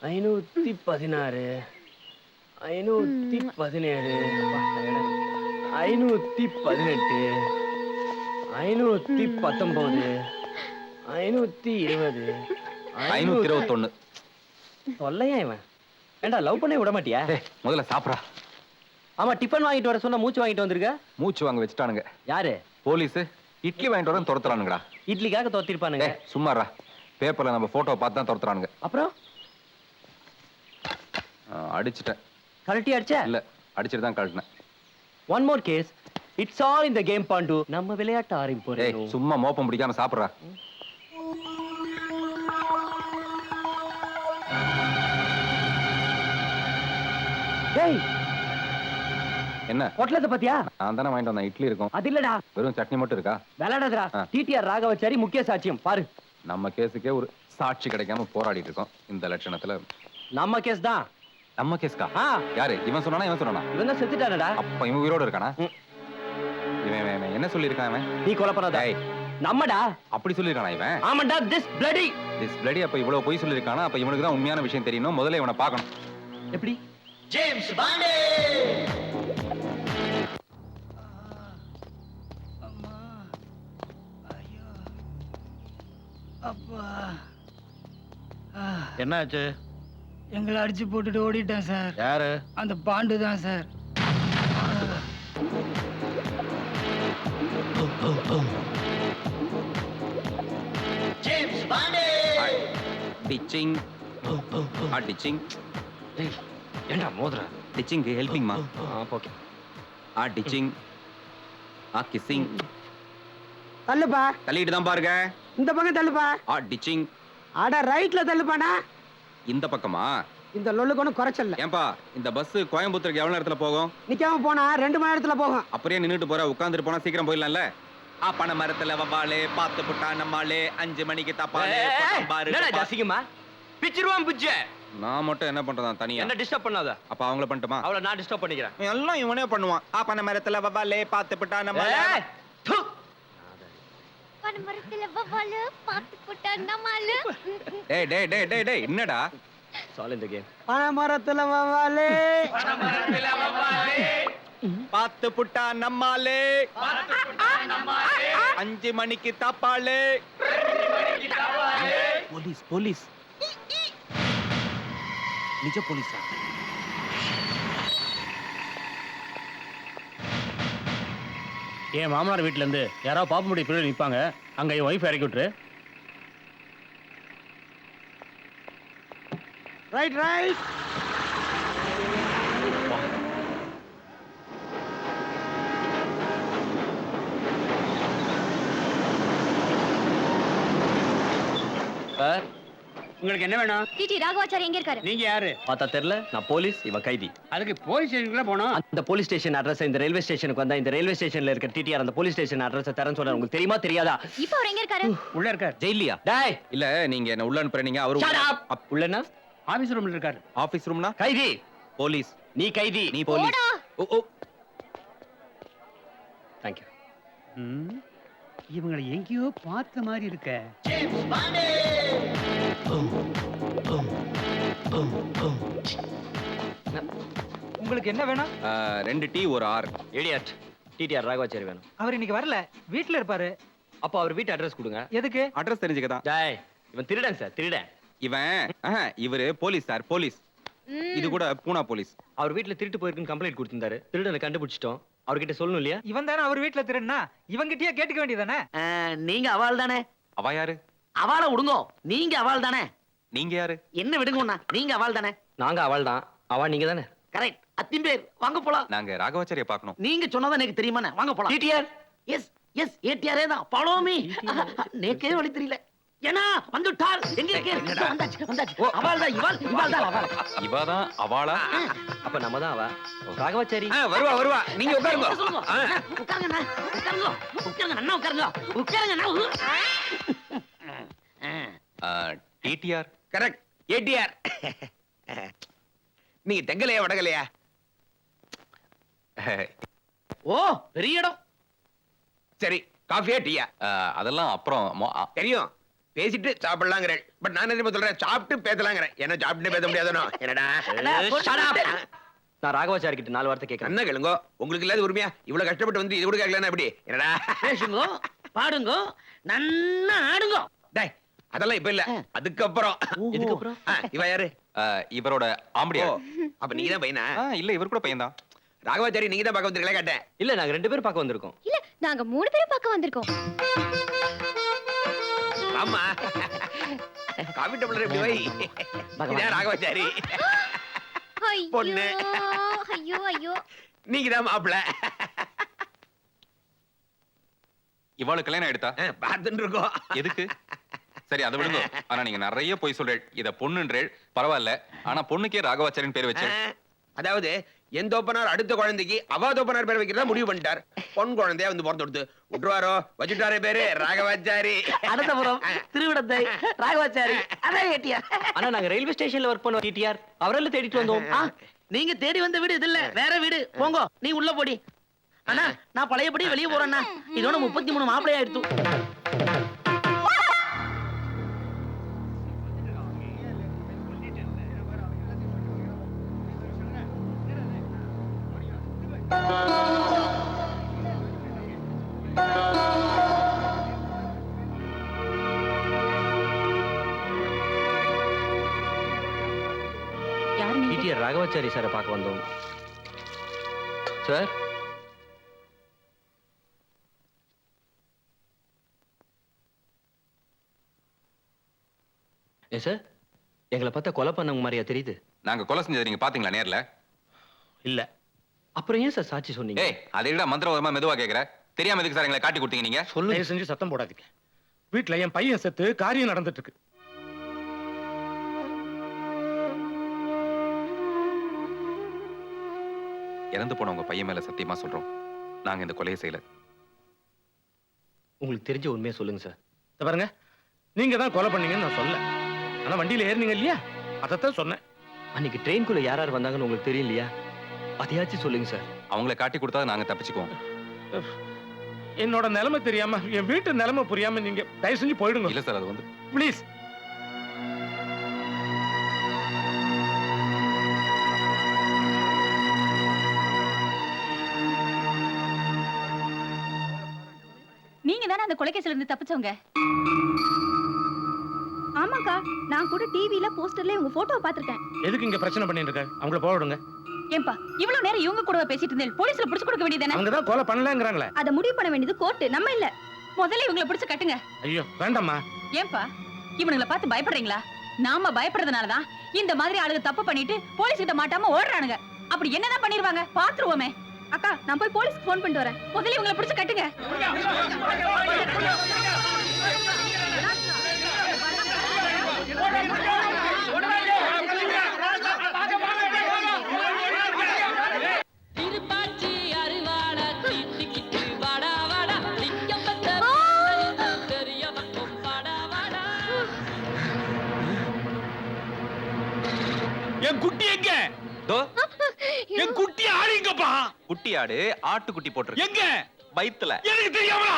516 517 518 519 520 521. சொல்லையா இவன்? ஏண்டா லவ் பண்ண விட மாட்டியா? முதல்ல சாப்பிடா. ஆமா, டிஃபன் வாங்கிட்டு வர சொன்னா மூச்சு வாங்கிட்டு வந்திருக்க. மூச்சு வாங்க வச்சுட்டானுங்க. யாரு? போலீஸ். இட்லி வாங்கிட்டு வரேன் துரத்துறானுங்கடா. இட்லிக்காக தோத்திருப்பானுங்க. சும்மாரா, பேப்பர்ல நம்ம போட்டோ பார்த்து தான் துரத்துறானுங்க. அப்புறம் அடிச்சிட்டேன். கழட்டி அடிச்ச? இல்ல, அடிச்சிட்டு தான் கழட்டினேன். One more case. It's all in the game Bond. நம்ம விளையாட்டு ஆரம்பிப்போம். சும்மா மோப்பம் பிடிக்காம சாப்பிடுறா. டேய், என்ன ஹோட்டலத பாத்தியா? நான் தானே வாங்கிட்டு வந்தேன். இட்லி இருக்கும். அது இல்லடா, வெறும் சட்னி மட்டும் இருக்கா? விளையாடாதடா. டிடிஆர் ராகவச்சாரி முக்கிய சாட்சியம் பாரு. நம்ம கேஸுக்கே ஒரு சாட்சி கிடைக்காம போராடிட்டு இருக்கோம். இந்த லட்சணத்துல நம்ம கேஸ் தான். நம்ம கேஸ்கா? யாரு? இவன் சொன்னானா இவன் சொன்னானா? இவன் தான் செத்துட்டானடா. அப்ப இவன் உயிரோட இருக்கானா? இவன் என்ன சொல்லிருக்கான்? இவன் நீ கொலை பண்ணாத. நம்மடா அப்படி சொல்லிருக்கானா இவன்? ஆமாடா. This bloody. அப்ப இவ்வளவு பொய் சொல்லிருக்கானா? அப்ப இவனுக்கு தான் உண்மையான விஷயம் தெரியணும். முதல்ல இவனை பார்க்கணும். எப்படி? ஜேம்ஸ் பாண்டே. அம்மா, ஐயோ, அப்பா. என்னாச்சு? எங்களை அடிச்சு போட்டுட்டு ஓடிட்டேன் சார். யாரு? அந்த பாண்டு தான் சார். ஜேம்ஸ் பாண்டே. டிச்சிங் டிச்சிங். ஏண்டா மோதுற? டிச்சிங் ஹெல்பிங் மா. ஓகே. டிச்சிங் கிஸ்ஸிங். தள்ளுப்பா. தள்ளிட்டு தான் பாருங்க. இந்த பக்கம் தள்ளுப்பா. டிச்சிங். அட ரைட்ல தள்ளுப்பானா? இந்த பக்கமா? இந்த லொல்லுக்கு ஒன்றும் குறைச்சல. ஏன்பா, இந்த பஸ் கோயம்புத்தூருக்கு எவ்வளவு நேரத்துல போகும்? நிக்காம போனா 2 மணி நேரத்துல போகும். அப்படியே நின்னுட்டு போற, உட்கார்ந்துட்டு போனா சீக்கிரம் போயிடலாம்ல. பனை மரத்துல வவ்வாலே பார்த்து புட்டா நம்மாலே 5 மணிக்கு தப்பாலே பாரு. என்னடா ஜாசிங்கமா பிச்சிருவான் புஜ்ஜ. நான் மட்டும் என்ன பண்றதா தனியா? என்ன டிஸ்டர்ப் பண்ணாத. அப்ப அவங்கள பண்ணட்டுமா? அவளை நான் டிஸ்டர்ப் பண்ணிக்கிறேன். எல்லாம் இவனே பண்ணுவான். பனை மரத்துல வவ்வாலே பார்த்து புட்டா நம்மாலே. பனை மரத்துல வவ்வாலே பார்த்து புட்டா நம்மாலே. டேய் என்னடா? சால் இந்த கேம். பனை மரத்துல வவ்வாலே பார்த்து புட்டா நம்மாலே 5 மணிக்கு தப்பாலே. போலீஸ் நிஜ போலீஸா? என் மாமனார் வீட்டுல இருந்து யாராவது பாப்ப முடிய பிள்ளை நிற்பாங்க. அங்க என் ஒய்ஃப் இறக்கி விட்டுரு. ரைட். சார், உங்களுக்கு என்ன வேணும்? டிடி ராகவாச்சாரி எங்க இருக்காரு? நீங்க யாரு? பார்த்தா தெரியல. நான் போலீஸ், இவ கைதி. அதுக்கு போலீஸ் ஸ்டேஷனுக்குள்ள போனோம். அந்த போலீஸ் ஸ்டேஷன் அட்ரஸ் இந்த ரயில்வே ஸ்டேஷனுக்கு வந்தா, இந்த ரயில்வே ஸ்டேஷன்ல இருக்க டிடிஆர் அந்த போலீஸ் ஸ்டேஷன் அட்ரஸ் தரேன்னு சொன்னாரு. உங்களுக்கு தெரியுமா தெரியாதா? இப்போ அவர் எங்க இருக்காரு? உள்ள இருக்காரு. ஜெயிலியா? டேய், இல்ல நீங்க என்ன உள்ள அனுப்புறீங்க. அவரு உள்ளனா ஆபீஸ் ரூம்ல இருக்காரு. ஆபீஸ் ரூம்னா? கைதி. போலீஸ். நீ கைதி. நீ போலீஸ். O Thank you. இவங்களை எங்கேயோ பார்த்த மாதிரி இருக்க. ஜேம்ஸ் பாண்டே. உங்களுக்கு என்ன வேணும்? 2 டீ ஒரு ஆர். இடியட். டிடிஆர் ராகவாச்சாரி வேணும். அவர் இன்னைக்கு வரல, வீட்ல இருப்பாரு. அப்ப அவர் வீட்டு அட்ரஸ் கொடுங்க. எதுக்கு? அட்ரஸ் தெரிஞ்சுக்கதான். டேய், இவன் திருடன் சார், திருடன். இவரு போலீஸ் சார், போலீஸ். இது கூட பூனா போலீஸ். அவர் வீட்டுல திருட்டு போயிருக்குன்னு கம்ப்ளைண்ட் கொடுத்திருந்தாரு. திருடனை கண்டுபிடிச்சிட்டோம். அவர்கிட்ட சொல்லணும் இல்லையா? இவன் தானே அவர் வீட்ல திருடனா? இவங்கிட்டயே கேட்டுக்க வேண்டியதானே? நீங்க அவாள் தானே? அவ யாரு? அவாள விடுங்கோ. நீங்க அவாள் தானே? நீங்க யாரு? என்ன விடுங்கண்ணா, நீங்க அவாள் தானே? நாங்க அவள் தான். அவ நீங்க தானே? கரெக்ட். அத்தின் பேர். வாங்க போலாம். நாங்க ராகவாச்சாரிய பார்க்கணும். நீங்க சொன்னதா எனக்கு தெரியுமா? வாங்க போலாம். டிடிஆர். எஸ் ஏடிஆரே தான். Follow me. நேக்கே வழி தெரியல. ஏனா வந்துட்டால் எங்க இருக்கே? வந்தாச்சு. அவாள் தான் இவாள் தான் அவாள். இவதான் அவாளா? அப்ப நம்ம தான் அவ. ராகவாச்சாரி. வருவா. நீங்க உட்காருங்க. உட்காருங்க அண்ணா, உட்காருங்க. டிடிஆர். கரெக்ட். ஏடிஆர். நீங்க தெங்கலையா வடகலையா? ஓ, பெரிய இடம். சரி, காஃபியா டீயா? அதெல்லாம் அப்புறம் தெரியும். பேசிட்டு சாப்பிடலாங்கிறேன். பட் நான் என்ன சொல்றேன், சாப்பிட்டு பேசலாங்கிறேன். என்ன சாப்பிட்டு பேச முடியாதனோ? என்னடா? அண்ணா, shut up. நான் ராகவாச்சாரி கிட்ட 4 வார்த்தை கேட்கறேன். என்ன கேளுங்க, உங்களுக்கு இல்லாத உரிமையா இவ்வளவு கஷ்டப்பட்டு வந்து இது கூட கேட்கலன்னா எப்படி? என்னடா? பேசுங்கோ பாடுங்கோ நன்னா ஆடுங்கோ. டேய், அதெல்லாம் இப்ப இல்ல, அதுக்கப்புறம். இதுக்கப்புறம் இவ யாரு? இவரோட ஆம்படியா ஓ, அப்ப நீங்க தான் பையனா? இல்ல இவர் கூட பையன் தான். ராகவாச்சாரி நீங்க தான் பார்க்க வந்திருக்கீங்களா கேட்டேன். இல்ல நாங்க 2 பேரும் பார்க்க வந்திருக்கோம். இல்ல நாங்க 3 பேரும் பார்க்க வந்திருக்கோம். ஆமா, காபி டம்ளர் எப்படி வை? இதான் ராகவாச்சாரி. பொண்ணு. ஐயோ ஐயோ நீங்க தான் மாப்பிள்ள. இவாளுக்கு கல்யாணம் எடுத்தா பார்த்துட்டு இருக்கோம். எதுக்கு? சரி அதை விடுங்க. ஆனா நீங்க நிறைய போய் சொல்றேன். இத பொண்ணுன்றேள் பரவாயில்ல. ஆனா பொண்ணுக்கே ராகவாச்சாரின்னு பேர் வச்சேன். அதாவது என் தோப்பனார் அடுத்த குழந்தைக்கு அவா தோப்பனார் பேர் வைக்கிறதா முடிவு பண்ணிட்டார். பொன் குழந்தையா வந்து பிறந்து கொடுத்து விட்டுருவாரோ, வச்சுட்டாரே பேரு ராகவாச்சாரி. அனந்தபுரம் திருவிடத்தை ராகவாச்சாரி அதான் ஏட்டியார். ஆனா நாங்க ரயில்வே ஸ்டேஷன்ல ஒர்க் பண்ணோம் டிடிஆர். அவரெல்லாம் தேடிட்டு வந்தோம். நீங்க தேடி வந்த வீடு இது இல்ல, வேற வீடு. போங்க நீ உள்ள போடி. அண்ணா நான் பழையபடி வெளியே போறேன்னா. இதோட 33 மாப்பிள்ளை ஆயிடுத்து. டிடிஆர் ராகவாச்சாரி சாரை பார்க்க வந்தோம். சார் சார் எங்களை பார்த்தா கொலை பண்ணவங்க மாதிரியா தெரியுது? நாங்க கொலை செஞ்சதை நீங்க பாத்தீங்களா நேர்ல? இல்ல. அப்புறம் ஏன் சார் சாட்சி சொன்னீங்க? ஏய் அதை விட மந்திரவாதமா மெதுவா கேக்குற. தெரியாம எதுக்கு சார் எங்களை காட்டி கொடுத்தீங்க நீங்க? தயவு செஞ்சு சத்தம் போடாதீங்க. வீட்டுல என் பையன் செத்து காரியம் நடந்துட்டு இருக்கு. இறந்து போன உங்க பையன் மேல சத்தியமா சொல்றோம், நாங்க இந்த கொலையை செய்யல. உங்களுக்கு தெரிஞ்ச உண்மையை சொல்லுங்க சார். இத பாருங்க, நீங்க தான் கொலை பண்ணீங்கன்னு நான் சொல்ல. ஆனா வண்டியில ஏறினீங்க இல்லையா, அதத்தான் சொன்னேன். அன்னைக்கு ட்ரெயின்குள்ள யார் யார் வந்தாங்கன்னு உங்களுக்கு தெரியும் இல்லையா? அதையாச்சும் சொல்லுங்க சார். அவங்கள காட்டி கொடுத்தா நாங்க தப்பிச்சுக்குவோம். என்னோட நிலைமை தெரியாம, என் வீட்டு நிலைமை புரியாம நீங்க தயவு செஞ்சு போயிடுங்க. இல்ல சார், அது வந்து ப்ளீஸ். நீங்க தானே அந்த கொலைகேஸ்ல இருந்து தப்பிச்சவங்க? ஆமாக்கா, நான் கூட டிவில போஸ்டர்ல உங்க போட்டோவை பாத்துர்க்கேன். எதுக்கு இங்க பிரச்சனை பண்ணிட்டு இருக்க? அவங்கள போக விடுங்க. ஏம்பா இவ்வளவு நேரம் இவங்க கூட பேசிட்டு இருந்தேன், போலீஸ்ல புடிச்சு கொடுக்க வேண்டியதானே? அவங்க தான் கொலை பண்ணலங்கறாங்களே. அத முடிவு பண்ண வேண்டியது கோர்ட், நம்ம இல்ல. முதல்ல இவங்கள புடிச்சு கட்டுங்க. ஐயோ வேண்டாம்மா. ஏம்பா இவனுங்கள பார்த்து பயப்படுறீங்களா? நாம பயப்படுறதுனால தான் இந்த மாதிரி ஆளுங்க தப்பு பண்ணிட்டு போலீஸ் கிட்ட மாட்டாம ஓடுறானுங்க. அப்படி என்னதான் பண்ணிருவாங்க பாத்துருவோமே. அக்கா நான் போய் போலீஸ்க்கு ஃபோன் பண்ணிட்டு வரேன். முதல்ல இவங்கள புடிச்சு கட்டுங்க. என் குட்டி எங்க? தோ என் குட்டி ஆடிங்கப்பா. குட்டி ஆடு ஆட்டுக்குட்டி போட்டுருக்கு. எங்க? வயித்துல. எனக்கு தெரியாமலா?